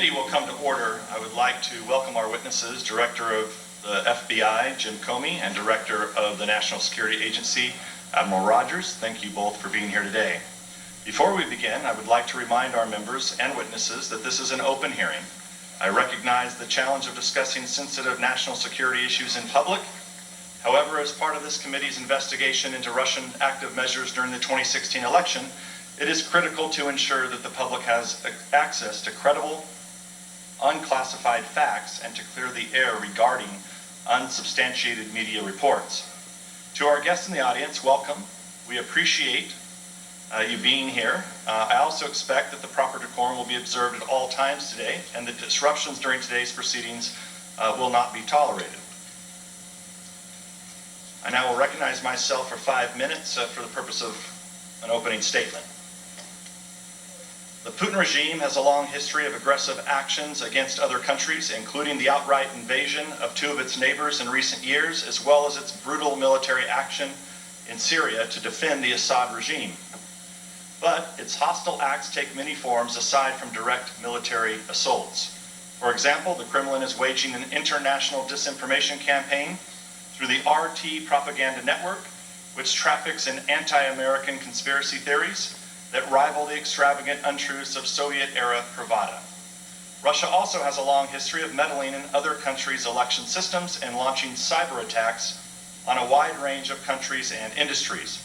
committee will come to order. I would like to welcome our witnesses, Director of the FBI, Jim Comey, and Director of the National Security Agency, Admiral Rogers. Thank you both for being here today. Before we begin, I would like to remind our members and witnesses that this is an open hearing. I recognize the challenge of discussing sensitive national security issues in public. However, as part of this committee's investigation into Russian active measures during the 2016 election, it is critical to ensure that the public has access to credible, unclassified facts and to clear the air regarding unsubstantiated media reports. To our guests in the audience, welcome. We appreciate you being here. I also expect that the proper decorum will be observed at all times today, and that disruptions during today's proceedings will not be tolerated. I now will recognize myself for 5 minutes for the purpose of an opening statement. The Putin regime has a long history of aggressive actions against other countries, including the outright invasion of 2 of its neighbors in recent years, as well as its brutal military action in Syria to defend the Assad regime. But its hostile acts take many forms aside from direct military assaults. For example, the Kremlin is waging an international disinformation campaign through the RT propaganda network, which traffics in anti-American conspiracy theories that rival the extravagant untruths of Soviet-era bravado. Russia also has a long history of meddling in other countries' election systems and launching cyber attacks on a wide range of countries and industries.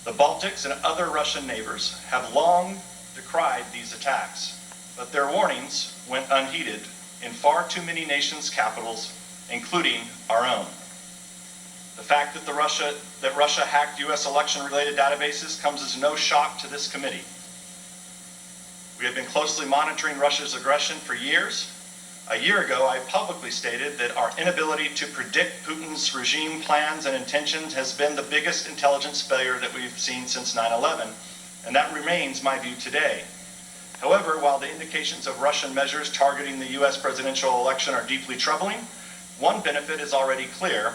The Baltics and other Russian neighbors have long decried these attacks, but their warnings went unheeded in far too many nations' capitals, including our own. The fact that Russia hacked U.S. election-related databases comes as no shock to this committee. We have been closely monitoring Russia's aggression for years. A year ago, I publicly stated that our inability to predict Putin's regime plans and intentions has been the biggest intelligence failure that we've seen since 9/11, and that remains my view today. However, while the indications of Russian measures targeting the U.S. presidential election are deeply troubling, one benefit is already clear.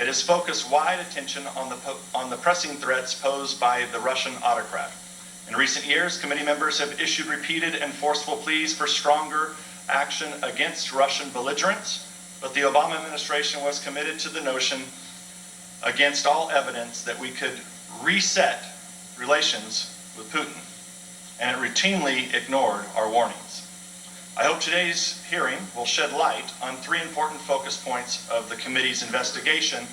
It has focused wide attention on the pressing threats posed by the Russian autocrat. In recent years, committee members have issued repeated and forceful pleas for stronger action against Russian belligerents, but the Obama administration was committed to the notion, against all evidence, that we could reset relations with Putin, and it routinely ignored our warnings. I hope today's hearing will shed light on 3 important focus points of the committee's investigation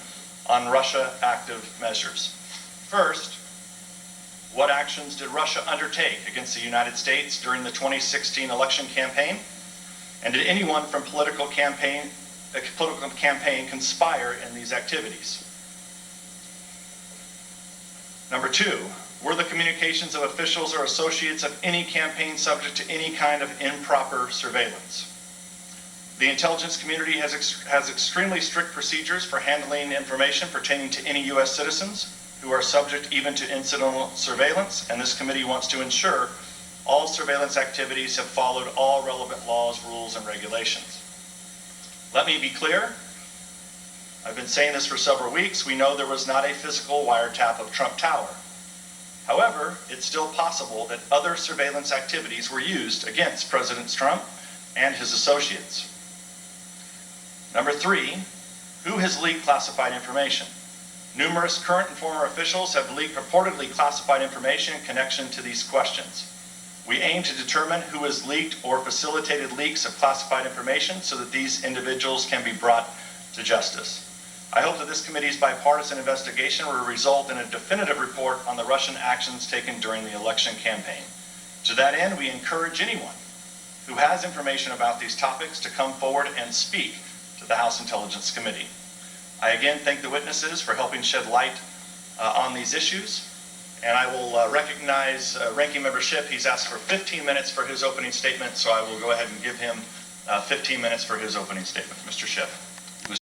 on Russia active measures. First, what actions did Russia undertake against the United States during the 2016 election campaign? And did anyone from a political campaign conspire in these activities? Number 2, were the communications of officials or associates of any campaign subject to any kind of improper surveillance? The intelligence community has extremely strict procedures for handling information pertaining to any U.S. citizens who are subject even to incidental surveillance, and this committee wants to ensure all surveillance activities have followed all relevant laws, rules, and regulations. Let me be clear. I've been saying this for several weeks. We know there was not a physical wiretap of Trump Tower. However, it's still possible that other surveillance activities were used against President Trump and his associates. Number 3, who has leaked classified information? Numerous current and former officials have leaked purportedly classified information in connection to these questions. We aim to determine who has leaked or facilitated leaks of classified information so that these individuals can be brought to justice. I hope that this committee's bipartisan investigation will result in a definitive report on the Russian actions taken during the election campaign. To that end, we encourage anyone who has information about these topics to come forward and speak to the House Intelligence Committee. I again thank the witnesses for helping shed light on these issues, and I will recognize Ranking Member Schiff. He's asked for 15 minutes for his opening statement, so I will go ahead and give him 15 minutes for his opening statement. Mr. Schiff.